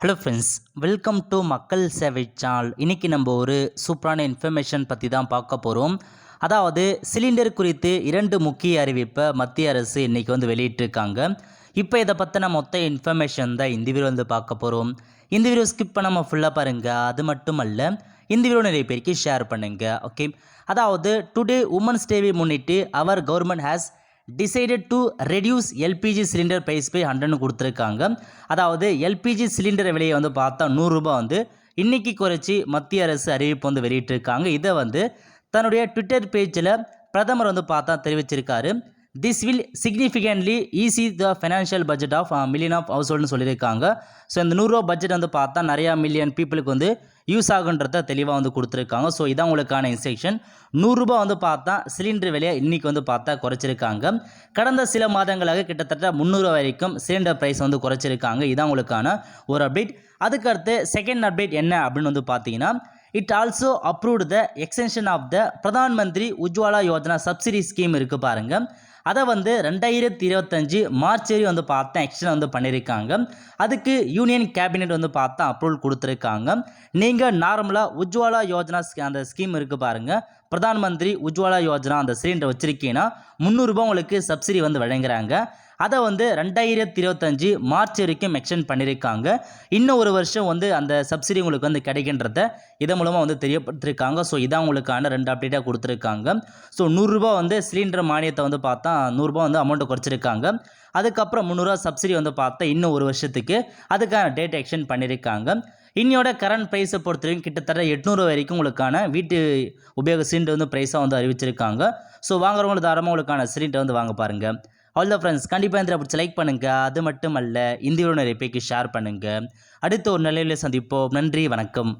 Hello friends, welcome to மக்கள் சேவை channel. இன்றைக்கி நம்ம ஒரு சூப்பரான இன்ஃபர்மேஷன் பற்றி தான் பார்க்க போகிறோம். அதாவது சிலிண்டர் குறித்து 2 முக்கிய அறிவிப்பை மத்திய அரசு இன்றைக்கி வெளியிட்டிருக்காங்க. இப்போ இதை பற்றின மொத்த இன்ஃபர்மேஷன் தான் இந்த வீடியோ பார்க்க போகிறோம். இந்த வீடியோ ஸ்கிப் பண்ணாமல் ஃபுல்லாக பாருங்கள். அது மட்டும் அல்ல, இந்த வீடியோ நிறைய பேருக்கு ஷேர் பண்ணுங்கள். ஓகே, அதாவது டுடே உமன்ஸ் டேவை முன்னிட்டு our government has decided to reduce LPG cylinder price by 100ன்னு கொடுத்துருக்காங்க. அதாவது எல்பிஜி சிலிண்டர் விலையை பார்த்தா 100 ரூபா இன்றைக்கி குறைச்சி மத்திய அரசு அறிவிப்பு வெளியிட்டிருக்காங்க. இதை தன்னுடைய ட்விட்டர் பேஜில் பிரதமர் பார்த்தா தெரிவிச்சிருக்காரு. This will significantly ease the financial budget of million of ஹவுஸ் ஹோல்டுன்னு சொல்லியிருக்காங்க. ஸோ இந்த 100 ரூபா பட்ஜெட் பார்த்தா நிறையா மில்லியன் பீப்புளுக்கு யூஸ் ஆகுன்றத தெளிவாக கொடுத்துருக்காங்க. ஸோ இதான் உங்களுக்கான இன்ஸ்ட்ரக்ஷன். 100 ரூபா பார்த்தா சிலிண்டர் விலையை இன்றைக்கி பார்த்தா குறைச்சிருக்காங்க. கடந்த சில மாதங்களாக கிட்டத்தட்ட 300 வரைக்கும் சிலிண்டர் ப்ரைஸ் குறைச்சிருக்காங்க. இதான் உங்களுக்கான ஒரு அப்டேட். அதுக்கடுத்து செகண்ட் அப்டேட் என்ன அப்படின்னு பார்த்தீங்கன்னா, it also approved the extension of the Pradhan Mantri Ujjwala Yojana subsidy scheme இருக்குது பாருங்கள். அதை 2025 மார்ச் வரை பார்த்தா எக்ஸ்டெண்ட் பண்ணியிருக்காங்க. அதுக்கு யூனியன் கேபினெட் பார்த்தா அப்ரூவல் கொடுத்துருக்காங்க. நீங்கள் நார்மலாக உஜ்வாலா யோஜனா அந்த ஸ்கீம் இருக்குது பாருங்கள், பிரதான் மந்திரி உஜ்வாலா யோஜனா அந்த சிலிண்டர் வச்சுருக்கீங்கன்னா 300 ரூபா உங்களுக்கு சப்சிடி வழங்குறாங்க. அதை 2025 மார்ச் வரைக்கும் எக்ஸ்டெண்ட் பண்ணியிருக்காங்க. இன்னும் ஒரு வருஷம் அந்த சப்சிடி உங்களுக்கு கிடைக்கின்றத இதன் மூலமாக தெரியப்படுத்திருக்காங்க. ஸோ இதான் உங்களுக்கான 2 அப்டேட்டாக கொடுத்துருக்காங்க. ஸோ 100 ரூபா சிலிண்டர் மானியத்தை பார்த்தா 100 ரூபா அமௌண்ட்டை குறைச்சிருக்காங்க. அதுக்கப்புறம் 300 ரூபா சப்சிடி பார்த்தா இன்னும் ஒரு வருஷத்துக்கு அதுக்கான டேட் எக்ஸ்டெண்ட் பண்ணியிருக்காங்க. இன்னையோட கரண்ட் ப்ரைஸை பொறுத்தவரைக்கும் கிட்டத்தட்ட 800 வரைக்கும் உங்களுக்கான வீட்டு உபயோக சிலிண்டர் ப்ரைஸாக அறிவிச்சிருக்காங்க. ஸோ வாங்குறவங்களுக்கு தாராளமாக உங்களுக்கான சிலிண்டர் வாங்க பாருங்கள். அவ்வளோ ஃப்ரெண்ட்ஸ், கண்டிப்பாக இந்த பிடிச்சி லைக் பண்ணுங்கள். அது மட்டும் அல்ல, இந்த வீடியோ நிறைய பேருக்கு ஷேர் பண்ணுங்கள். அடுத்த ஒரு நிலையில் சந்திப்போம். நன்றி, வணக்கம்.